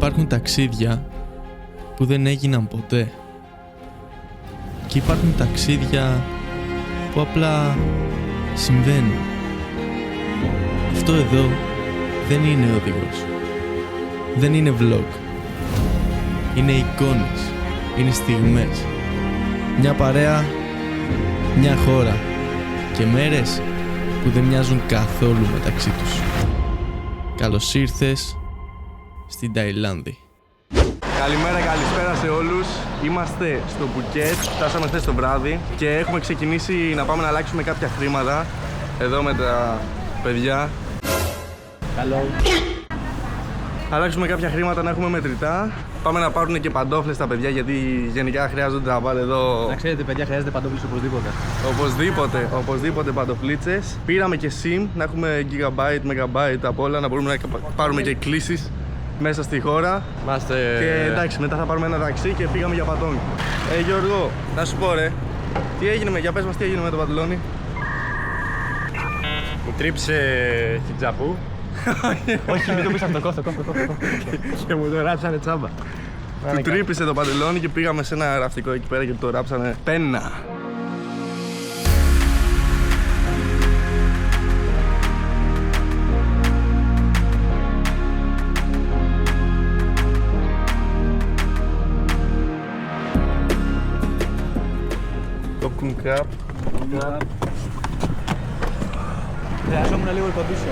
Υπάρχουν ταξίδια που δεν έγιναν ποτέ. Και υπάρχουν ταξίδια που απλά συμβαίνουν. Αυτό εδώ δεν είναι οδηγός. Δεν είναι vlog. Είναι εικόνες. Είναι στιγμές. Μια παρέα, μια χώρα και μέρες που δεν μοιάζουν καθόλου μεταξύ τους. Καλώς ήρθες στην Ταϊλάνδη. Καλημέρα, καλησπέρα σε όλους. Είμαστε στο Πουκέτ, φτάσαμε χθες το βράδυ και έχουμε ξεκινήσει να πάμε να αλλάξουμε κάποια χρήματα εδώ με τα παιδιά. Καλό. Αλλάξουμε κάποια χρήματα να έχουμε μετρητά. Πάμε να πάρουν και παντόφλες τα παιδιά γιατί γενικά χρειάζονται να βάλουν εδώ. Να ξέρετε, παιδιά, χρειάζεται παντόφλες οπωσδήποτε. Οπωσδήποτε παντοφλίτσες. Πήραμε και SIM, να έχουμε gigabyte, megabyte από όλα, να μπορούμε να πάρουμε και κλήσεις μέσα στη χώρα. Και εντάξει, μετά θα πάρουμε ένα ταξί και πήγαμε για Πατόγκ. Γιώργο, να σου πω ρε, τι έγινε για πες μας τι έγινε με το παντελόνι. Μου τρίψε χιτζαπού. Όχι, μην το πεις αυτό, κόφτω. Και μου το ράψανε τσάμπα. Του τρύπησε το παντελόνι και πήγαμε σε ένα ραφτικό εκεί πέρα και το ράψανε πένα. Κόπκουν κραπ. Χρειαζόμουν λίγο υποδίσιο.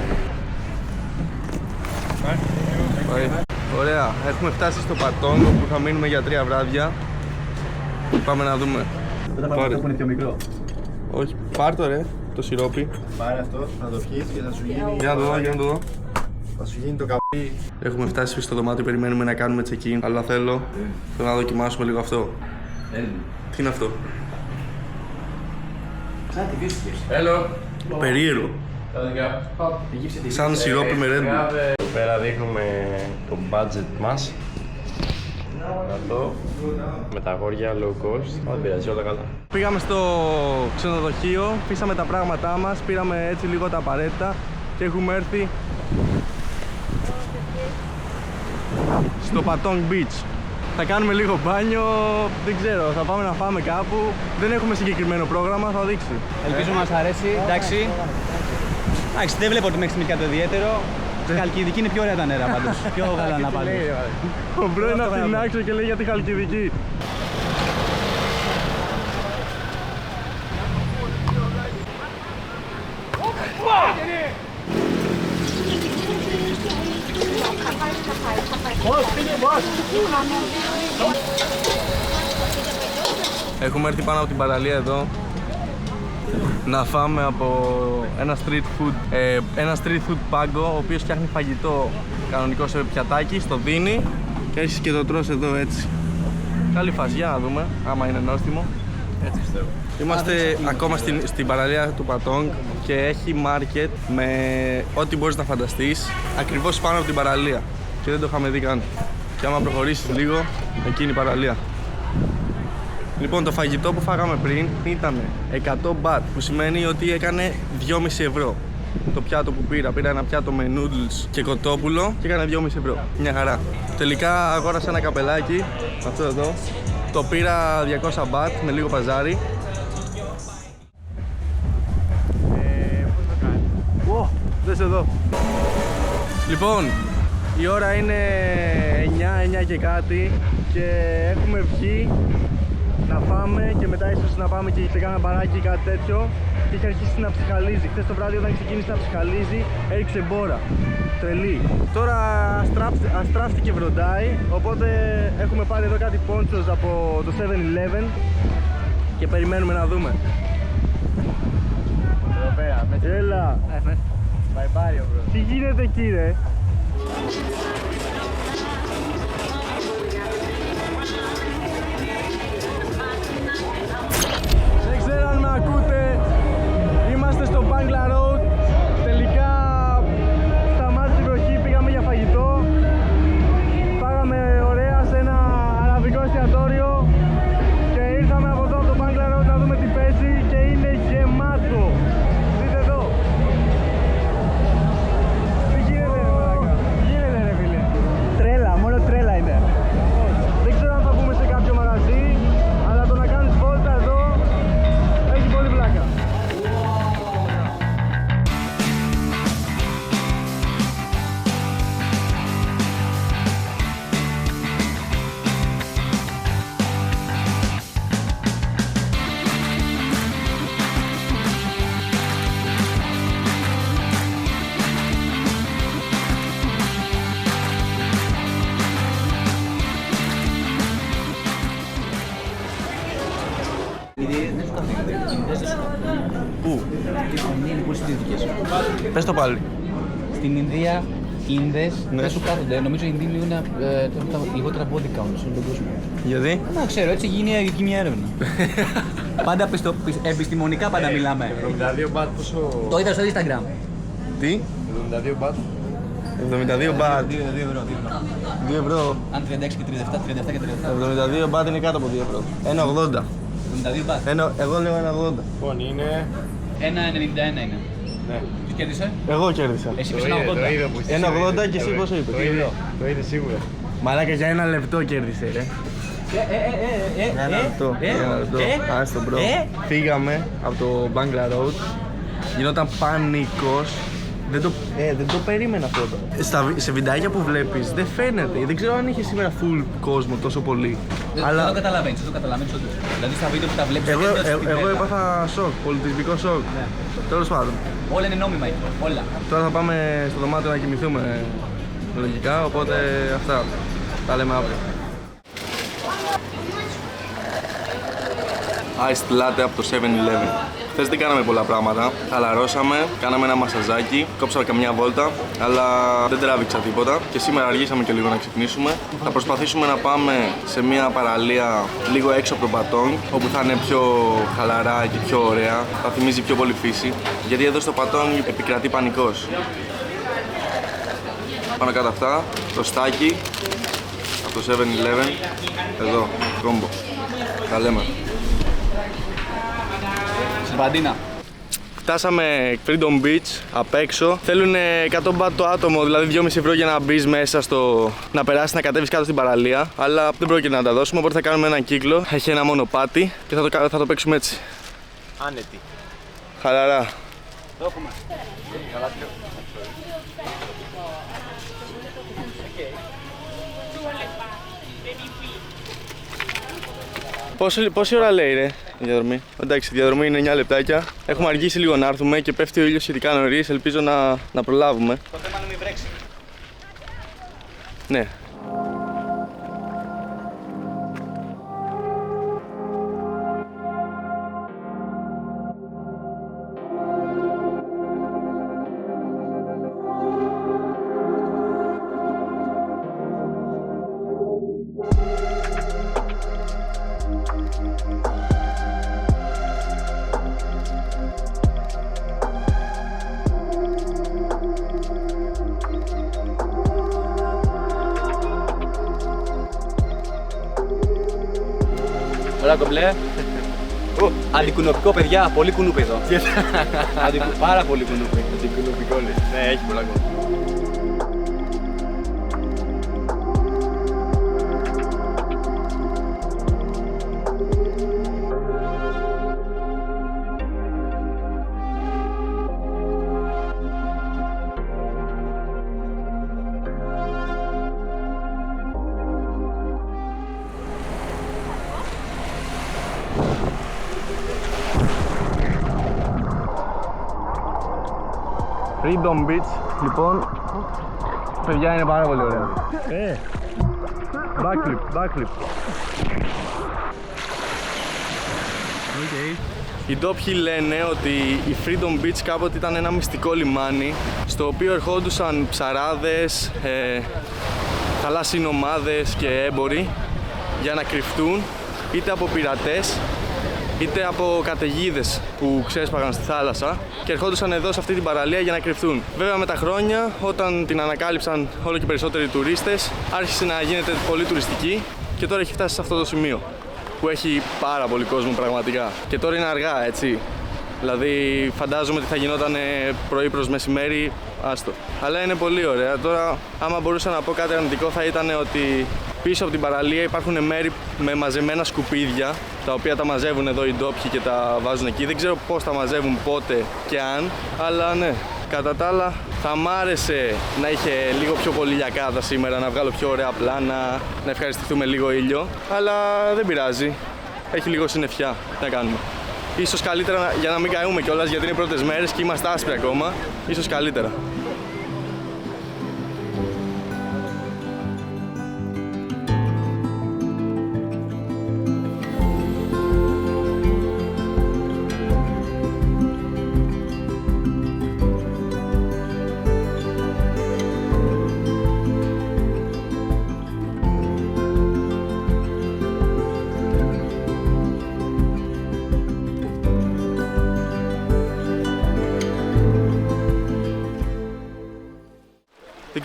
Ωραία, έχουμε φτάσει στο Πατόγκ που θα μείνουμε για 3 βράδια. Πάμε να δούμε. Δεν θα πάρω αυτό που είναι πιο μικρό. Όχι, πάρ' το ρε, το σιρόπι. Πάρε αυτό, να το πιείς και θα σου γίνει. Για να το δω, για να το δω. Θα σου γίνει το καπί. Έχουμε φτάσει στο δωμάτιο, περιμένουμε να κάνουμε check-in. Αλλά θέλω να δοκιμάσουμε λίγο αυτό. Τι είναι αυτό? Σαν τη βρίσκες. Περίεργο. Σαν σιρόπι με Red Bull. Εδώ πέρα δείχνουμε το budget μας. Αυτό, με τα αγόρια low cost, δεν πειράζει, όλα καλά. Πήγαμε στο ξενοδοχείο, πήσαμε τα πράγματά μας, πήραμε έτσι λίγο τα απαραίτητα και έχουμε έρθει στο Patong Beach. Θα κάνουμε λίγο μπάνιο, δεν ξέρω, θα πάμε να φάμε κάπου. Δεν έχουμε συγκεκριμένο πρόγραμμα, θα δείξει. Ελπίζω μας αρέσει, εντάξει. Εντάξει, δεν βλέπω ότι μέχρι στιγμής κάτι ιδιαίτερο. Χαλκιδική είναι πιο ωραία τα νερά πάντως. Πιο γαλανά πάντως. Ο μπρο είναι από την άξιο και λέει για τη Χαλκιδική. Έχουμε έρθει πάνω από την παραλία εδώ να φάμε από ένα street food πάγκο, ο οποίος φτιάχνει φαγητό κανονικό σε πιατάκι, στο δίνει και έχεις και το τρως εδώ έτσι. Καλή φασιά, να δούμε, άμα είναι νόστιμο. Έτσι πιστεύω. Είμαστε ακόμα στην παραλία του Πατόγκ και έχει market με ό,τι μπορείς να φανταστείς ακριβώς πάνω από την παραλία και δεν το είχαμε δει καν. Και άμα προχωρήσεις λίγο, εκεί είναι η παραλία. Λοιπόν, το φαγητό που φάγαμε πριν ήταν 100 μπατ, που σημαίνει ότι έκανε 2,5 ευρώ. Το πιάτο που πήρα ένα πιάτο με noodles και κοτόπουλο και έκανε 2,5 ευρώ. Μια χαρά. Τελικά αγόρασα ένα καπελάκι, αυτό εδώ. Το πήρα 200 μπατ με λίγο παζάρι. Πώς το κάνει? Δες εδώ. Λοιπόν, η ώρα είναι 9 και κάτι και έχουμε βγει να φάμε και μετά ίσως να πάμε και σε κάνα μπαράκι ή κάτι τέτοιο και είχε αρχίσει να ψυχαλίζει. Χθες το βράδυ όταν ξεκίνησε να ψυχαλίζει έριξε μπόρα. Τρελή. Τώρα αστράφτηκε βροντάει, οπότε έχουμε πάρει εδώ κάτι πόντσος από το 7-Eleven και περιμένουμε να δούμε. Εδώ πέρα, μέσα. Έλα! Μπαϊμπάριο, μπρο. Τι γίνεται εκεί ρε? Δεν ξέρω αν με ακούτε. Είμαστε στο Bangla Road. Τελικά σταμάτησε η βροχή, πήγαμε για φαγητό. Πάγαμε ωραία σε ένα αραβικό εστιατόριο και ήρθαμε από εδώ από το Bangla Road να δούμε τι παίζει και είναι γεμάτο. Δείτε εδώ. Τι γίνεται ρε μαλάκα? Τι γίνεται ρε φίλε? Πού? Στην Ινδία είναι πολύ συντηρητικές. Πες το πάλι. Στην Ινδία, οι Ινδές Ναι. δεν σου κάθονται. Νομίζω οι Ινδοί είναι τα λιγότερα body count σε όλο τον κόσμο. Γιατί? Δεν ξέρω, έτσι γίνει εκεί μια έρευνα. Πάντα επιστημονικά πάντα μιλάμε. 72 μπατ πόσο... Το είδα στο Instagram. Τι? 72 μπατ. 72 μπατ. 2 ευρώ. 2 ευρώ. Αν 36 και 37, 37 και 37. 72 μπατ είναι κάτω από 2 ευρώ. 1,80. 72 μπατ. Εγώ λέω 1,80. Λοιπόν, είναι... 1,91 είναι. Ναι. Ποιος κέρδισε? Εγώ κέρδισα. Εσύ Το είπες είδε, 1,80. το είδε που 1,80 και εσύ πόσο είπες? Το είδε σίγουρα. Μαλάκα για 1 λεπτό κέρδισε, ρε. Ένα λεπτό. Άστο, μπρο. Φύγαμε από το Bangla Road. Γινόταν πανικός. Δεν το περίμενα αυτό. Σε βιντεάκια που βλέπεις δεν φαίνεται. Δεν ξέρω αν είχε σήμερα full κόσμο τόσο πολύ. Δεν το καταλαβαίνεις, όντως. Δηλαδή στα βίντεο που τα βλέπεις... Εγώ έπαθα σοκ, πολιτισμικό σοκ. Τέλος πάντων. Όλα είναι νόμιμα εκεί, όλα. Τώρα θα πάμε στο δωμάτιο να κοιμηθούμε λογικά, οπότε αυτά. Τα λέμε αύριο. Iced latte από το 7-Eleven. Χθες δεν κάναμε πολλά πράγματα. Χαλαρώσαμε, κάναμε ένα μασαζάκι, κόψαμε καμιά βόλτα, αλλά δεν τράβηξα τίποτα. Και σήμερα αργήσαμε και λίγο να ξυπνήσουμε. Θα προσπαθήσουμε να πάμε σε μια παραλία λίγο έξω από τον Πατόγκ, όπου θα είναι πιο χαλαρά και πιο ωραία. Θα θυμίζει πιο πολύ φύση. Γιατί εδώ στο Πατόγκ επικρατεί πανικός. Πάνω κάτω αυτά, το στάκι από το 7-Eleven. Εδώ, κόμπο. Τα λέμε. Συμπαντίνα. Φτάσαμε Freedom Beach απ' έξω. Θέλουν 100 μπατ το άτομο, δηλαδή 2,5 ευρώ για να μπει μέσα να περάσει, να κατέβεις κάτω στην παραλία. Αλλά δεν πρόκειται να τα δώσουμε, οπότε θα κάνουμε έναν κύκλο. Έχει ένα μονοπάτι και θα το παίξουμε έτσι. Άνετη. Χαλαρά. Το έχουμε. Πόση ώρα λέει ρε η διαδρομή? Εντάξει, η διαδρομή είναι 9 λεπτάκια. Έχουμε αργήσει λίγο να έρθουμε και πέφτει ο ήλιος σχετικά νωρίς. Ελπίζω να προλάβουμε. Το θέμα είναι μην βρέξει. Ναι. Ωραία κομπλέ. Αντικουνουπικό παιδιά, πολύ κουνούπι εδώ. Πάρα πολύ κουνούπι. Αντικουνουπικό λέει. Ναι, έχει πολλά κόμματα. Freedom Beach, λοιπόν, παιδιά είναι πάρα πολύ ωραία. Backflip. Οι ντόπιοι λένε ότι η Freedom Beach κάποτε ήταν ένα μυστικό λιμάνι στο οποίο ερχόντουσαν ψαράδες, θαλάσσιοι ομάδες και έμποροι για να κρυφτούν είτε από πειρατές είτε από καταιγίδες που ξέσπαγαν στη θάλασσα και ερχόντουσαν εδώ σε αυτή την παραλία για να κρυφτούν. Βέβαια με τα χρόνια, όταν την ανακάλυψαν όλο και περισσότεροι τουρίστες, άρχισε να γίνεται πολύ τουριστική και τώρα έχει φτάσει σε αυτό το σημείο που έχει πάρα πολύ κόσμο πραγματικά. Και τώρα είναι αργά, έτσι. Δηλαδή φαντάζομαι ότι θα γινόταν πρωί προς μεσημέρι, άστο. Αλλά είναι πολύ ωραία. Τώρα, άμα μπορούσα να πω κάτι αρνητικό, θα ήταν ότι πίσω από την παραλία υπάρχουν μέρη με μαζεμένα σκουπίδια, τα οποία τα μαζεύουν εδώ οι ντόπιοι και τα βάζουν εκεί. Δεν ξέρω πώς τα μαζεύουν, πότε και αν, αλλά ναι. Κατά τα άλλα, θα μ' άρεσε να είχε λίγο πιο πολύ λιακάδα σήμερα, να βγάλω πιο ωραία πλάνα, να ευχαριστηθούμε λίγο ήλιο, αλλά δεν πειράζει. Έχει λίγο συννεφιά, τι να κάνουμε. Ίσως καλύτερα για να μην καούμε κιόλας, γιατί είναι οι πρώτες μέρες και είμαστε άσπροι ακόμα. Ίσως καλύτερα.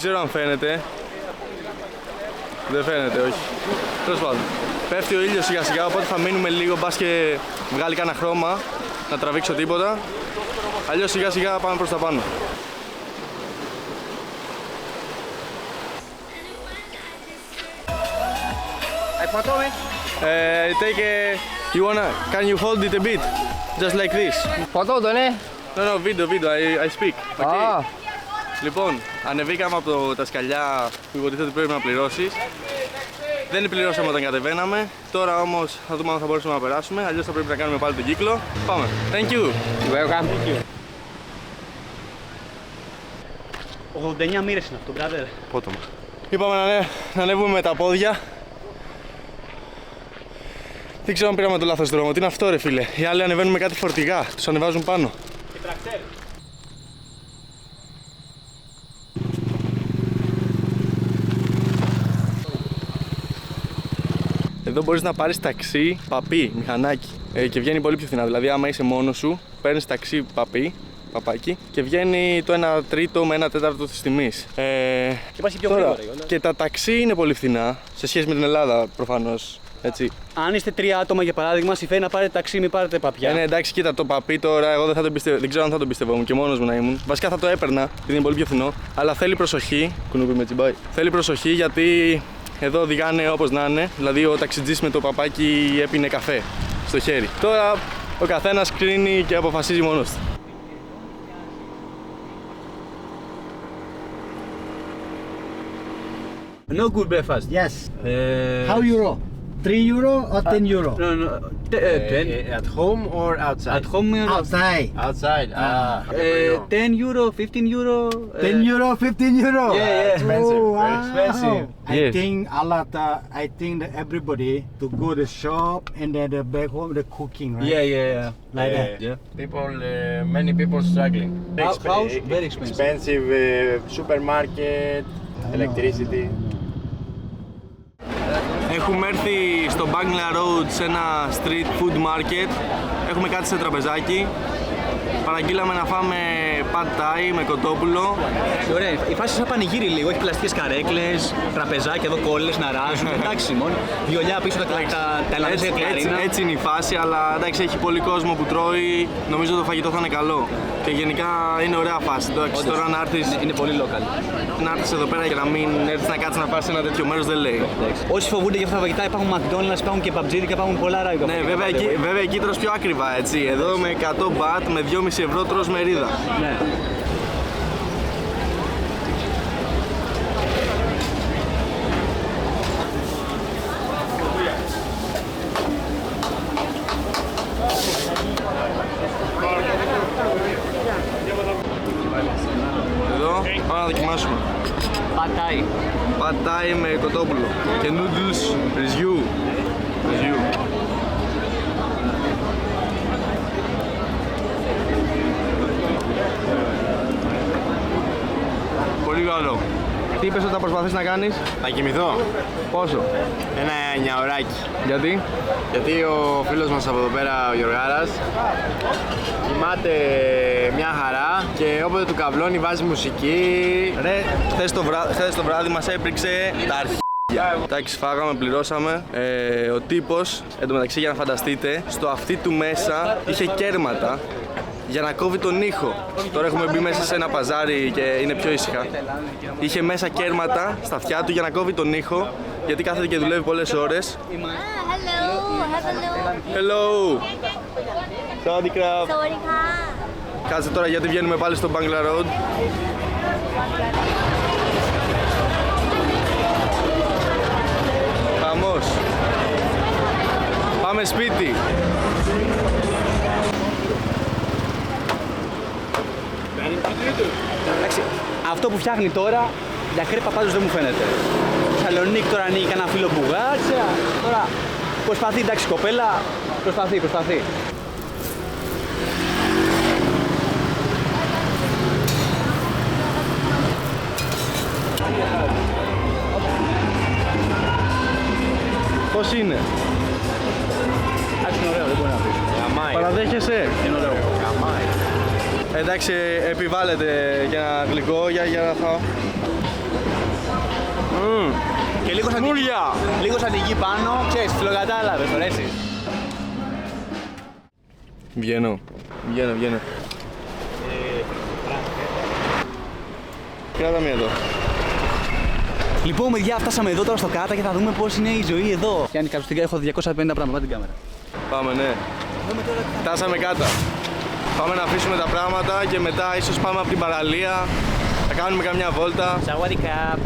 ξέρω αν φαίνεται. Δεν φαίνεται, όχι. Τέλος πάντων. Πέφτει ο ήλιος σιγά σιγά, οπότε θα μείνουμε λίγο, μπας και βγάλει κανένα χρώμα, να τραβήξω τίποτα. Αλλιώς σιγά σιγά πάμε προς τα πάνω. Take a... You wanna... Can you hold it a bit? Just like this. Φωτό το ναι. No, video, I speak. Okay. Λοιπόν, ανεβήκαμε από τα σκαλιά που υποτίθεται ότι πρέπει να πληρώσεις. Δεν πληρώσαμε όταν κατεβαίναμε. Τώρα όμως θα δούμε αν θα μπορέσουμε να περάσουμε. Αλλιώς θα πρέπει να κάνουμε πάλι τον κύκλο. Πάμε. Thank you. Welcome. 89 μοίρες είναι αυτό, brother. Πότομα. Είπαμε να ανέβουμε με τα πόδια. Δεν ξέρω αν πήραμε το λάθος δρόμο. Τι είναι αυτό, ρε φίλε? Οι άλλοι ανεβαίνουν με κάτι φορτηγά. Τους ανεβάζουν πάνω. Εδώ μπορείς να πάρεις ταξί παπί, μηχανάκι, και βγαίνει πολύ πιο φθηνά. Δηλαδή, άμα είσαι μόνος σου, παίρνεις ταξί παπάκι και βγαίνει το 1 τρίτο με 1 τέταρτο της τιμής. Και πας και πιο Τώρα, γρήγορα. και τα ταξί είναι πολύ φθηνά σε σχέση με την Ελλάδα, προφανώς. Έτσι. Αν είστε 3 άτομα για παράδειγμα, συμφέρει να πάρετε ταξί, μην πάρετε παπιά. Ναι, εντάξει, κοίτα το παπί τώρα, εγώ δεν ξέρω αν θα τον πιστευόμουν και μόνος μου να ήμουν. Βασικά θα το έπαιρνα, επειδή είναι πολύ πιο φθηνό. Αλλά θέλει προσοχή. Κουνούπι με τσιμπάει. Θέλει προσοχή γιατί εδώ οδηγάνε όπως να είναι. Δηλαδή ο ταξιτζής με το παπάκι έπινε καφέ στο χέρι. Τώρα ο καθένας κρίνει και αποφασίζει μόνος του. No good breakfast. Yes. How euro? 3 euro or 10 euro? No, 10. At home or outside? At home, Outside. Outside. 10 euro, 15 euro. 10 euro, 15 euro. Yeah. Expensive, Oh, very wow. expensive. I Yes. think a lot. I think that everybody to go to shop and then the back home the cooking, right? Yeah. Like that. Yeah. People, many people struggling. House very expensive. Expensive supermarket, electricity. Έχουμε έρθει στο Bangla Road σε ένα street food market. Έχουμε κάτι σε τραπεζάκι. Παραγγείλαμε να φάμε pad thai με κοτόπουλο. Ωραία, η φάση σαν πανηγύρι λίγο. Έχει πλαστικές καρέκλες, τραπεζάκια εδώ, κόλλες να ράζουν. Εντάξει, μόνο βιολιά πίσω τα ελλαδέζια κλαρίνα. Έτσι είναι η φάση, αλλά εντάξει, έχει πολύ κόσμο που τρώει. Νομίζω το φαγητό θα είναι καλό. Και γενικά είναι ωραία φάση. Εντάξει, τώρα να έρθεις, Είναι πολύ local. να έρθεις εδώ πέρα και να μην έρθεις να κάτσεις να φας σε ένα τέτοιο μέρος δεν λέει. Όσοι φοβούνται για αυτά τα φαγητά, υπάρχουν McDonald's, υπάρχουν και παμπτζίδικα, υπάρχουν πολλά ράικα. Ναι, βέβαια εκεί τρως πιο ακριβά, έτσι. Εδώ με 100 μπατ, με 2,5 ευρώ τρως μερίδα. Ναι. Εδώ, πάμε να δοκιμάσουμε. Πατάει. Pad thai με κοτόπουλο και noodles ριζιού. Πολύ καλό. Τι είπες ότι θα προσπαθείς να κάνεις? Θα κοιμηθώ. Πόσο? Ένα 9 ωράκι. Γιατί? Γιατί ο φίλος μας από εδώ πέρα, ο Γιωργάρας, κοιμάται μια χαρά και όποτε του καβλώνει βάζει μουσική. Ρε, χθες το βράδυ μας έπριξε τα αρχίδια. Εντάξει, φάγαμε, πληρώσαμε. Ο τύπος, εντωμεταξύ για να φανταστείτε, στο αυτί του μέσα είχε κέρματα για να κόβει τον ήχο. Τώρα έχουμε μπει μέσα σε ένα παζάρι και είναι πιο ήσυχα. Είχε μέσα κέρματα στα αυτιά του για να κόβει τον ήχο, γιατί κάθεται και δουλεύει πολλές ώρες. Hello. Hello! Sawadee krap. Sawadee. Κάτσε τώρα γιατί βγαίνουμε πάλι στο Bangla Road. Χαμός. Πάμε σπίτι. Εντάξει, αυτό που φτιάχνει τώρα για κρέπα πάντως δεν μου φαίνεται. Θεσσαλονίκη τώρα ανοίγει κανένα φίλο μπουγάτσα. Τώρα προσπαθεί, εντάξει, κοπέλα, προσπαθεί. Πώς είναι? Εντάξει, είναι ωραίο, δεν μπορεί να πει. Παραδέχεσαι? Είναι ωραίο. Εντάξει, επιβάλλεται για ένα γλυκό, για να φάω. Και λίγο σαντική πάνω, ξέρεις, φιλοκατάλαβες, το ρέσεις. Βγαίνω. Κράτα μία εδώ. Λοιπόν, παιδιά, φτάσαμε εδώ τώρα στο Κάτα και θα δούμε πώς είναι η ζωή εδώ. Γιάννη, κατουστικά έχω 250 πράγματα, την κάμερα. Πάμε, ναι. Φτάσαμε κάτω. Πάμε να αφήσουμε τα πράγματα και μετά ίσως πάμε από την παραλία. Θα κάνουμε καμιά βόλτα.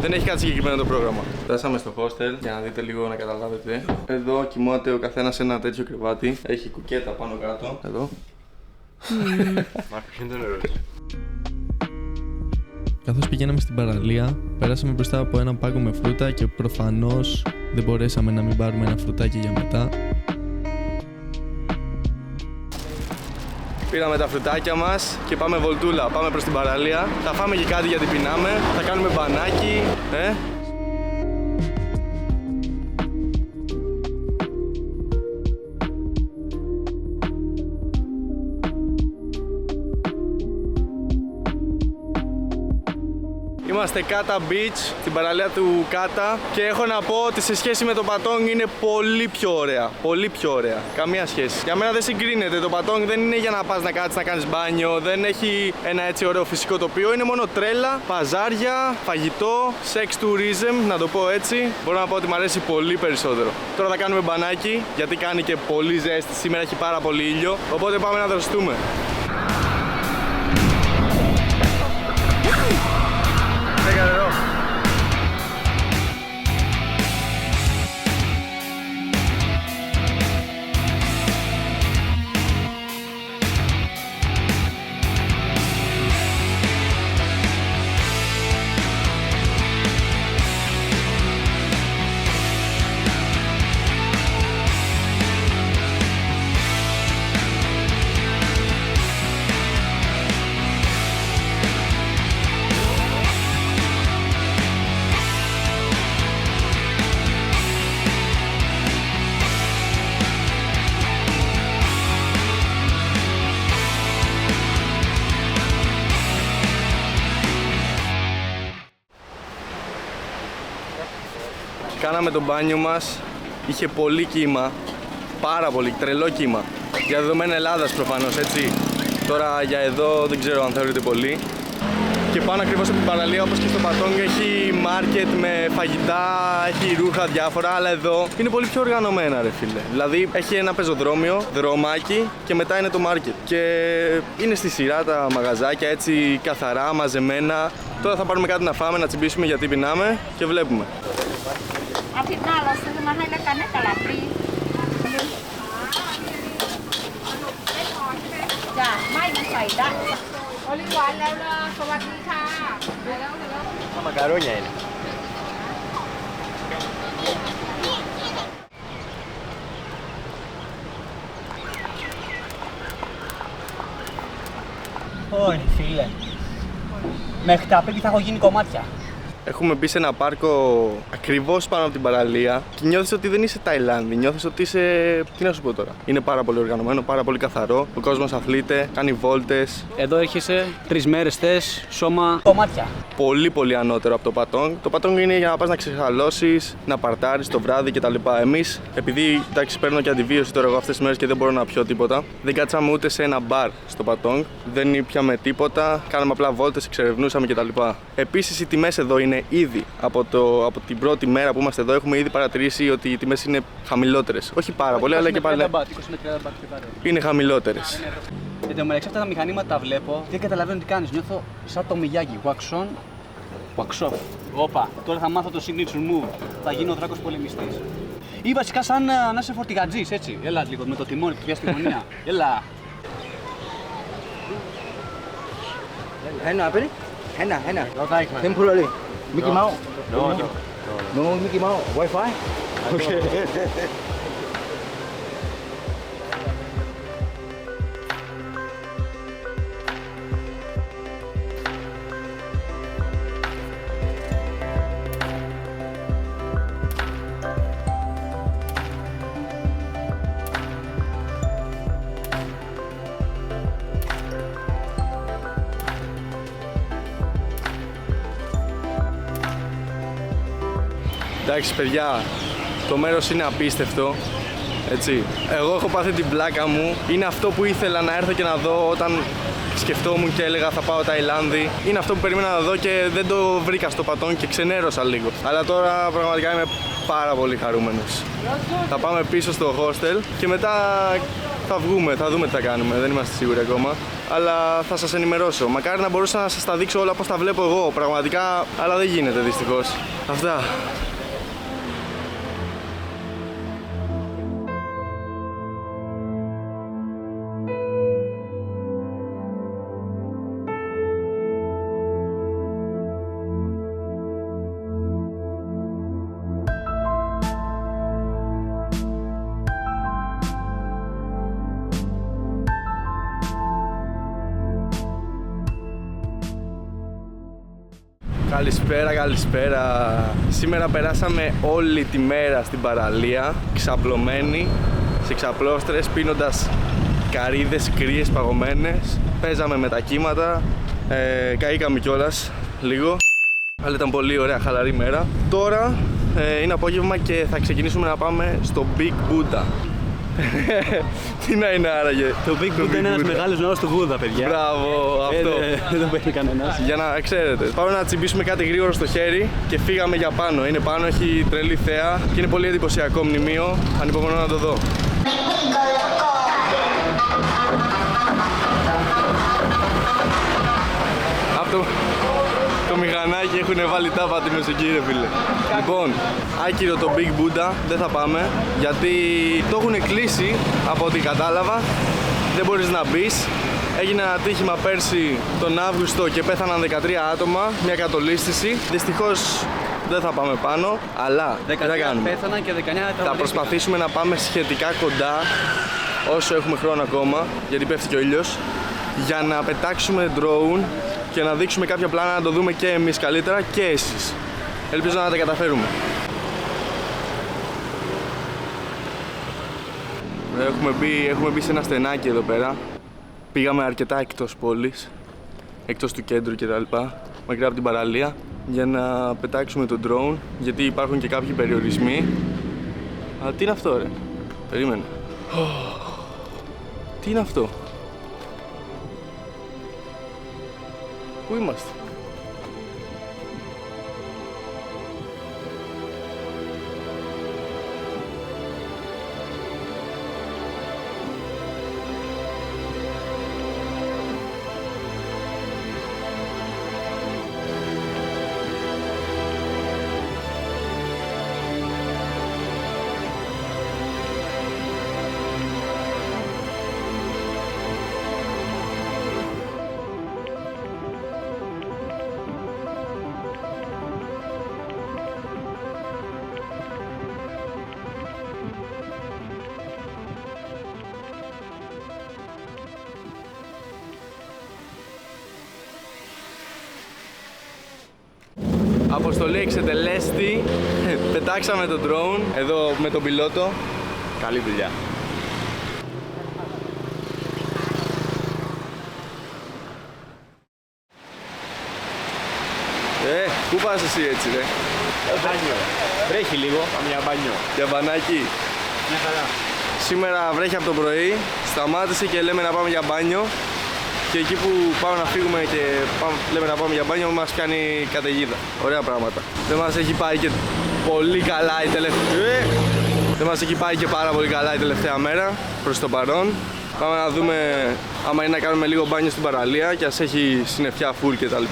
Δεν έχει κάτι συγκεκριμένο το πρόγραμμα. Φτάσαμε στο hostel για να δείτε λίγο να καταλάβετε. Εδώ κοιμάται ο καθένας σε ένα τέτοιο κρεβάτι. Έχει κουκέτα πάνω κάτω. Εδώ. Καθώς πηγαίναμε στην παραλία, πέρασαμε μπροστά από έναν πάγκο με φρούτα και προφανώς δεν μπορέσαμε να μην πάρουμε ένα φρουτάκι για μετά. Πήραμε τα φρουτάκια μας και πάμε βολτούλα. Πάμε προς την παραλία. Θα φάμε και κάτι γιατί πεινάμε. Θα κάνουμε μπανάκι. Είμαστε Κάτα Beach, στην παραλία του Κάτα και έχω να πω ότι σε σχέση με το Πατόγκ είναι πολύ πιο ωραία. Πολύ πιο ωραία. Καμία σχέση. Για μένα δεν συγκρίνεται. Το Πατόγκ δεν είναι για να πας να κάτσεις να κάνεις μπάνιο. Δεν έχει ένα έτσι ωραίο φυσικό τοπίο. Είναι μόνο τρέλα, παζάρια, φαγητό, sex tourism, να το πω έτσι. Μπορώ να πω ότι μου αρέσει πολύ περισσότερο. Τώρα θα κάνουμε μπανάκι γιατί κάνει και πολύ ζέστη. Σήμερα έχει πάρα πολύ ήλιο. Οπότε πάμε να δραστούμε. Κάναμε το μπάνιο μας, είχε πολύ κύμα, πάρα πολύ, τρελό κύμα. Για δεδομένα Ελλάδας προφανώς, έτσι. Τώρα για εδώ δεν ξέρω αν θεωρείται πολύ. Και πάνω ακριβώς από την παραλία, όπως και στο Πατόγκ, έχει μάρκετ με φαγητά, έχει ρούχα διάφορα, αλλά εδώ είναι πολύ πιο οργανωμένα, ρε φίλε. Δηλαδή έχει ένα πεζοδρόμιο, δρομάκι και μετά είναι το μάρκετ. Και είναι στη σειρά τα μαγαζάκια, έτσι καθαρά, μαζεμένα. Τώρα θα πάρουμε κάτι να φάμε, να τσιμπήσουμε γιατί πεινάμε και βλέπουμε. Τα μακαρόνια είναι. Όχι, φίλε. Μέχρι τα πέμπτη θα έχω γίνει κομμάτια. Έχουμε μπει σε ένα πάρκο ακριβώς πάνω από την παραλία και νιώθεις ότι δεν είσαι Ταϊλάνδη, νιώθεις ότι είσαι. Τι να σου πω τώρα. Είναι πάρα πολύ οργανωμένο, πάρα πολύ καθαρό. Ο κόσμος αθλείται, κάνει βόλτες. Εδώ έρχεσαι 3 μέρες θες, σώμα, κομμάτια. Πολύ πολύ ανώτερο από το Πατόγκ. Το Πατόγκ είναι για να πας να ξεχαλώσεις, να παρτάρεις το βράδυ κτλ. Εμείς, επειδή εντάξει, παίρνω και αντιβίωση τώρα εγώ αυτές τις μέρες και δεν μπορώ να πιω τίποτα, δεν κάτσαμε ούτε σε ένα μπαρ στο Πατόγκ. Δεν ήπιαμε τίποτα, κάναμε απλά βόλτες, εξερευνούσαμε κτλ. Επίσης, οι τιμές εδώ είναι ήδη από την πρώτη μέρα που είμαστε εδώ, έχουμε ήδη παρατηρήσει ότι οι τιμές είναι χαμηλότερες. Όχι πάρα πολύ, αλλά και πάλι είναι χαμηλότερες. Εν τω μεταξύ, αυτά τα μηχανήματα τα βλέπω, δεν καταλαβαίνω τι κάνεις. Νιώθω σαν το Miyagi. Wax on, wax off. Όπα, τώρα θα μάθω το signature move. Θα γίνω ο Δράκος πολεμιστής. Ή βασικά σαν να είσαι φορτηγατζής, έτσι. Έλα λίγο με το τιμόνι που πιάσει τη γωνία. Έλα. Ένα, ένα. Temporary. Mickey Mouse. No, Mickey Mouse. Wi-Fi. Okay. Εντάξει παιδιά, το μέρος είναι απίστευτο. Έτσι. Εγώ έχω πάθει την πλάκα μου. Είναι αυτό που ήθελα να έρθω και να δω όταν σκεφτόμουν και έλεγα θα πάω Ταϊλάνδη. Είναι αυτό που περίμενα να δω και δεν το βρήκα στο Πατόνγκ και ξενέρωσα λίγο. Αλλά τώρα πραγματικά είμαι πάρα πολύ χαρούμενος. Θα πάμε πίσω στο hostel και μετά θα βγούμε, θα δούμε τι θα κάνουμε. Δεν είμαστε σίγουροι ακόμα. Αλλά θα σας ενημερώσω. Μακάρι να μπορούσα να σας τα δείξω όλα όπως τα βλέπω εγώ πραγματικά, αλλά δεν γίνεται δυστυχώς. Αυτά. Καλησπέρα, καλησπέρα. Σήμερα περάσαμε όλη τη μέρα στην παραλία, ξαπλωμένοι, σε ξαπλώστρες, πίνοντας καρύδες κρύες παγωμένες. Παίζαμε με τα κύματα, καήκαμε κιόλας λίγο, αλλά ήταν πολύ ωραία, χαλαρή μέρα. Τώρα είναι απόγευμα και θα ξεκινήσουμε να πάμε στο Big Buddha. Τι να είναι άραγε? Το Big Buddha είναι ένας μεγάλος ναός του Βούδα, παιδιά. Μπράβο, αυτό. Δεν το παίρνει κανένας. Για να ξέρετε, πάμε να τσιμπήσουμε κάτι γρήγορο στο χέρι και φύγαμε για πάνω. Είναι πάνω, έχει τρελή θέα και είναι πολύ εντυπωσιακό μνημείο. Ανυπομονώ να το δω. Αυτό το μηχανάκι έχουν βάλει τάπα τη μουσική, ρε φίλε. Λοιπόν, άκυρο το Big Buddha, δεν θα πάμε γιατί το έχουν κλείσει από ό,τι κατάλαβα. Δεν μπορείς να μπεις. Έγινε ένα ατύχημα πέρσι τον Αύγουστο και πέθαναν 13 άτομα, μια κατολίσθηση. Δυστυχώς δεν θα πάμε πάνω, αλλά τι θα κάνουμε? Πέθαναν και 19 θα προσπαθήσουμε να πάμε σχετικά κοντά όσο έχουμε χρόνο ακόμα, γιατί πέφτει και ο ήλιος, για να πετάξουμε drone και να δείξουμε κάποια πλάνα, να το δούμε και εμείς καλύτερα και εσείς. Ελπίζω να τα καταφέρουμε. Έχουμε μπει σε ένα στενάκι εδώ πέρα. Πήγαμε αρκετά εκτός πόλης, εκτός του κέντρου κτλ, μακριά από την παραλία, για να πετάξουμε το drone, γιατί υπάρχουν και κάποιοι περιορισμοί. Αλλά τι είναι αυτό, ρε? Περίμενε. Τι είναι αυτό? Πού είμαστε? Αποστολή εξετελέστη. Πετάξαμε το drone εδώ με τον πιλότο. Καλή δουλειά. Πού πας εσύ έτσι, ρε? Μπάνιο. Βρέχει λίγο. Πάμε για μπάνιο. Για μπανάκι. Μια χαρά. Σήμερα βρέχει από το πρωί. Σταμάτησε και λέμε να πάμε για μπάνιο. Και εκεί που πάμε να φύγουμε και λέμε να πάμε για μπάνιο, μας πιάνει καταιγίδα. Ωραία πράγματα. Δεν μας έχει πάει και πολύ καλά η τελευταία... Δεν μας έχει πάει και πάρα πολύ καλά η τελευταία μέρα προς το παρόν. Πάμε να δούμε άμα είναι να κάνουμε λίγο μπάνιο στην παραλία και ας έχει συννεφιά full κτλ.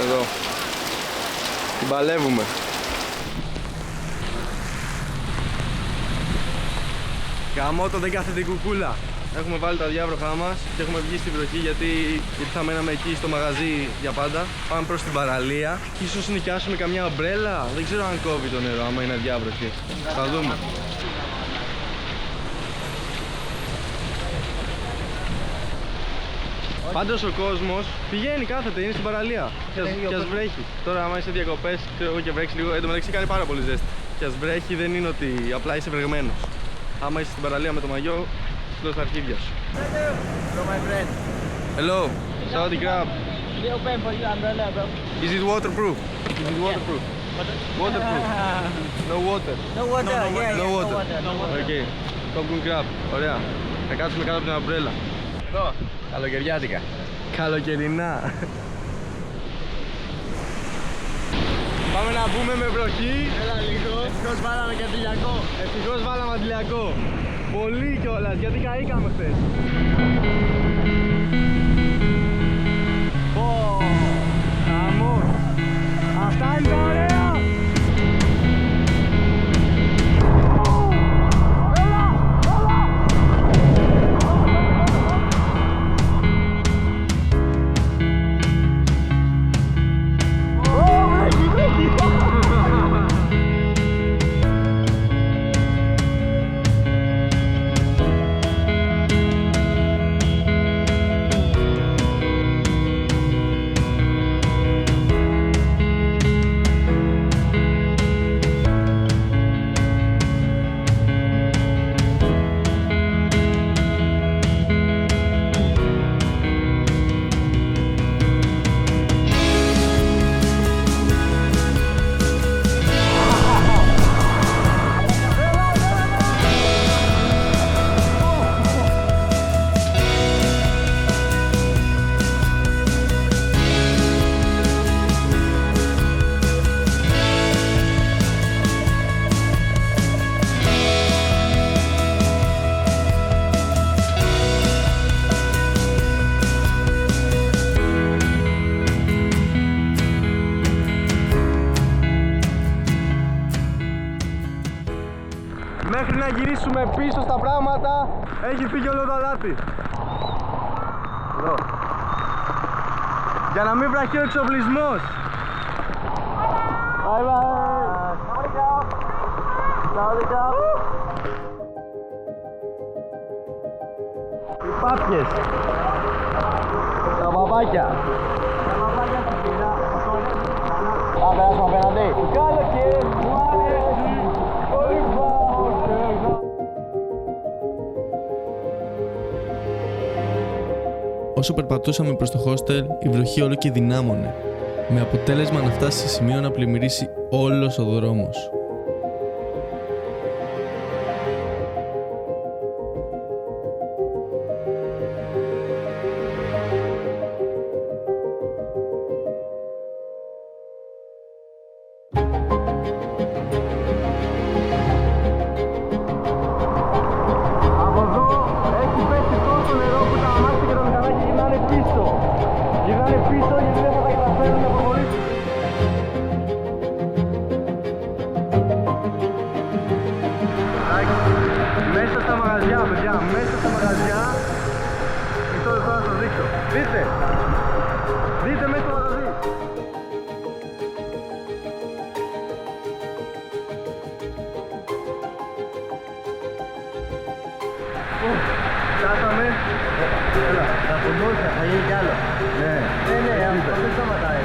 Εδώ. Την παλεύουμε. Γαμώτο, δεν κάθεται η κουκούλα. Έχουμε βάλει τα διάβροχά μας και έχουμε βγει στην βροχή γιατί θα μέναμε εκεί στο μαγαζί για πάντα. Πάμε προς την παραλία. Ίσως νοικιάσουμε καμιά ομπρέλα. Δεν ξέρω αν κόβει το νερό άμα είναι διάβροχη. Θα δούμε. Πάντως ο κόσμος πηγαίνει, κάθεται, είναι στην παραλία. Και ας βρέχει. Τώρα άμα είσαι διακοπές, ξέρω εγώ και βρέξει λίγο. Εν τω μεταξύ κάνει πάρα πολύ ζέστη. Και ας βρέχει δεν είναι ότι απλά είσαι βρεγμένος. Άμα είσαι στην παραλία με το μαγιό, κλώς τα αρχίδια σου. Hello, Saudi crab. We open for you umbrella, bro. Is it waterproof? Is it waterproof? Waterproof. No water. No water. No water. No water. Okay. Cocoon crab. Ωραία. Θα κάτσουμε κάτω από την αμπρέλα. Εδώ, καλοκαιριάτικα. Καλοκαιρινά. Πάμε να μπούμε με βροχή. Έλα λίγο. Ευτυχώς βάλαμε και αντιλιακό. Ευτυχώς βάλαμε αντιλιακό. Πολύ κιόλας, γιατί καήκαμε χθες. Χαμός. Αυτά είναι τα ωραία. Μέχρι να γυρίσουμε πίσω στα πράγματα έχει φύγει όλο το αλάτι. Εδώ. Για να μην βραχεί ο εξοπλισμός. Bye bye. Οι πάπιες. Τα μπαμπάκια. Α, περάσουμε απέναντι. Καλοκαίρι μου αρέσει. Πολύ Όσο περπατούσαμε προς το hostel, η βροχή όλο και δυνάμωνε, με αποτέλεσμα να φτάσει σε σημείο να πλημμυρίσει όλος ο δρόμος. Δείτε μέσα στο μαγαζί. Φτάσαμε. Έλα, θα πουλούσε, θα γίνει κι άλλο. Ναι, αυτό δεν σταματάει.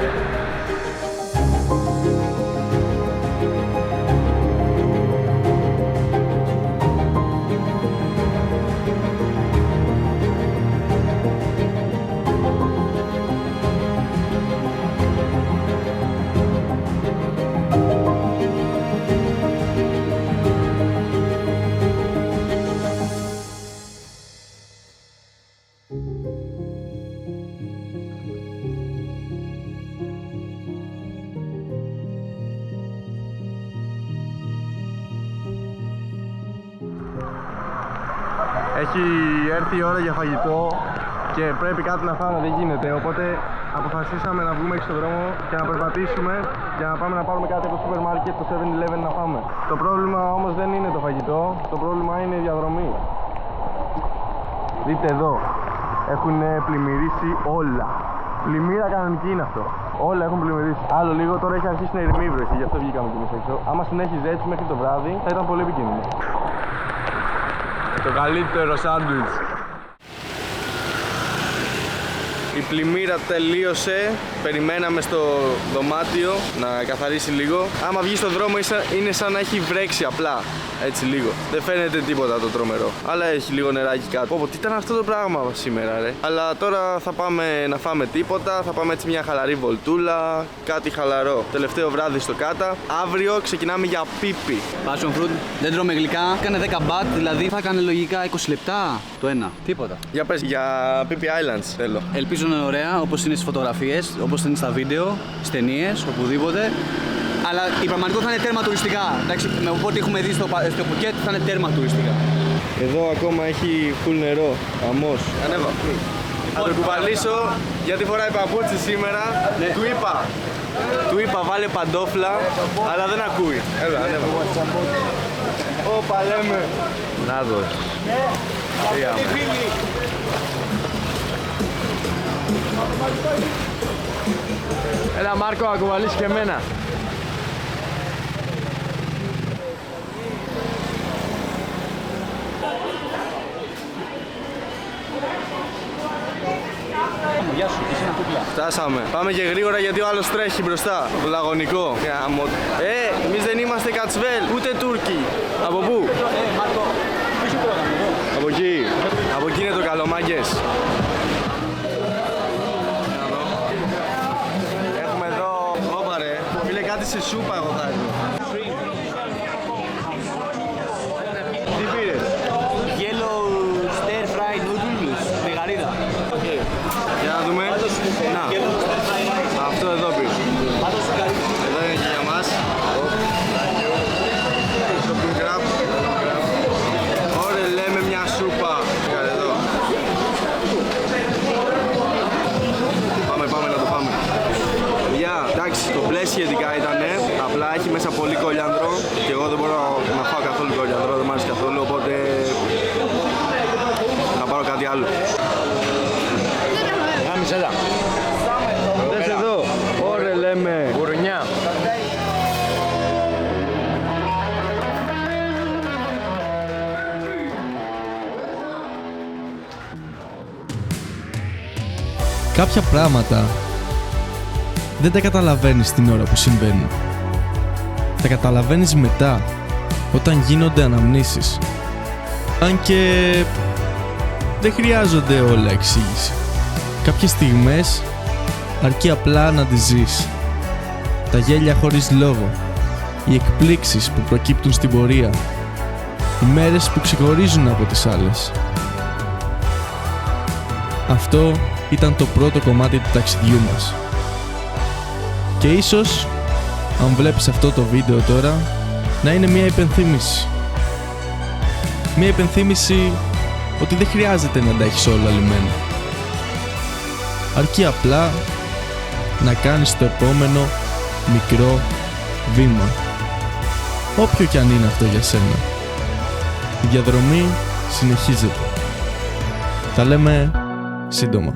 Έχει έρθει η ώρα για φαγητό και πρέπει κάτι να φάμε, δεν γίνεται. Οπότε αποφασίσαμε να βγούμε έξω στον δρόμο και να περπατήσουμε για να πάμε να πάρουμε κάτι από το σούπερ μάρκετ, το 7-Eleven να φάμε. Το πρόβλημα όμως δεν είναι το φαγητό, το πρόβλημα είναι η διαδρομή. Δείτε εδώ, έχουν πλημμυρίσει όλα. Πλημμύρα κανονική είναι αυτό. Όλα έχουν πλημμυρίσει. Άλλο λίγο τώρα έχει αρχίσει να ηρεμεί η βροχή, γι' αυτό βγήκαμε κι εμείς έξω. Άμα συνέχιζε έτσι μέχρι το βράδυ θα ήταν πολύ επικίνδυνο. Το καλύτερο σάντουιτς. Η πλημμύρα τελείωσε. Περιμέναμε στο δωμάτιο να καθαρίσει λίγο. Άμα βγει στον δρόμο είναι σαν να έχει βρέξει απλά. Έτσι λίγο. Δεν φαίνεται τίποτα το τρομερό. Αλλά έχει λίγο νεράκι κάτω. Πω, τι ήταν αυτό το πράγμα σήμερα, ρε. Αλλά τώρα θα πάμε να φάμε τίποτα. Θα πάμε έτσι μια χαλαρή βολτούλα. Κάτι χαλαρό. Τελευταίο βράδυ στο Κάτα. Αύριο ξεκινάμε για Πίπι. Passion fruit, δεν τρώμε γλυκά. Κάνε 10 μπατ, δηλαδή θα έκανε λογικά 20 λεπτά το ένα. Τίποτα. Για πες, για Πίπι Islands θέλω. Ελπίζω να είναι ωραία, όπως είναι στις φωτογραφίες, όπως είναι στα βίντεο, στις ταινίες, οπουδήποτε. Αλλά η πραγματικότητα θα είναι τέρμα τουριστικά. Εντάξει, με ό,τι έχουμε δει στο Πουκέτ θα είναι τέρμα τουριστικά. Εδώ ακόμα έχει full νερό. Αμός. Ανέβα. Θα τον κουβαλήσω γιατί φοράει παπούτσι σήμερα. Ναι. Του είπα βάλε παντόφλα, αλλά δεν ακούει. Έλα, ανέβα. Ωπα, λέμε. Να δω. Έλα Μάρκο, να κουβαλείς και εμένα. Γεια σου, είσαι ένα κούκλα. Φτάσαμε. Πάμε και γρήγορα γιατί ο άλλος τρέχει μπροστά. Το λαγωνικό. Εμείς δεν είμαστε Κατσβέλ, ούτε Τούρκοι. Από πού? Μάρκο, πίσω πρόγραμμα εδώ. Από εκεί. Από εκεί είναι το καλό, μάγκες. Έχουμε εδώ. Όπα ρε. Φίλε, κάτι σε σούπα εγώ θα έχω. Τι πήρες? Yellow stir fried noodles με γαρίδα. Για να δούμε. Να. Αυτό εδώ πήρε. Εδώ είναι και για μας. Shopping crab. Ωραία, λέμε μια σούπα. Εδώ. Πάμε να το πάμε. Παιδιά, εντάξει, το μπλε σχετικά ήτανε. Απλά έχει μέσα πολύ κολιάνδρο και εγώ δεν μπορώ να φάω καθόλου κολιάνδρο, δεν μ' άρεσε καθόλου, οπότε θα πάρω κάτι άλλο. Γάμισέλα. Δες εδώ. Ωραία, λέμε. Γουρνιά. Κάποια πράγματα δεν τα καταλαβαίνεις την ώρα που συμβαίνουν. Τα καταλαβαίνεις μετά, όταν γίνονται αναμνήσεις. Αν και δεν χρειάζονται όλα εξήγηση. Κάποιες στιγμές αρκεί απλά να τις ζεις. Τα γέλια χωρίς λόγο, οι εκπλήξεις που προκύπτουν στην πορεία, οι μέρες που ξεχωρίζουν από τις άλλες. Αυτό ήταν το πρώτο κομμάτι του ταξιδιού μας. Και ίσως, αν βλέπεις αυτό το βίντεο τώρα, να είναι μια υπενθύμηση. Μια υπενθύμηση ότι δεν χρειάζεται να τα έχεις όλα λυμμένα. Αρκεί απλά να κάνεις το επόμενο μικρό βήμα. Όποιο κι αν είναι αυτό για σένα. Η διαδρομή συνεχίζεται. Τα λέμε σύντομα.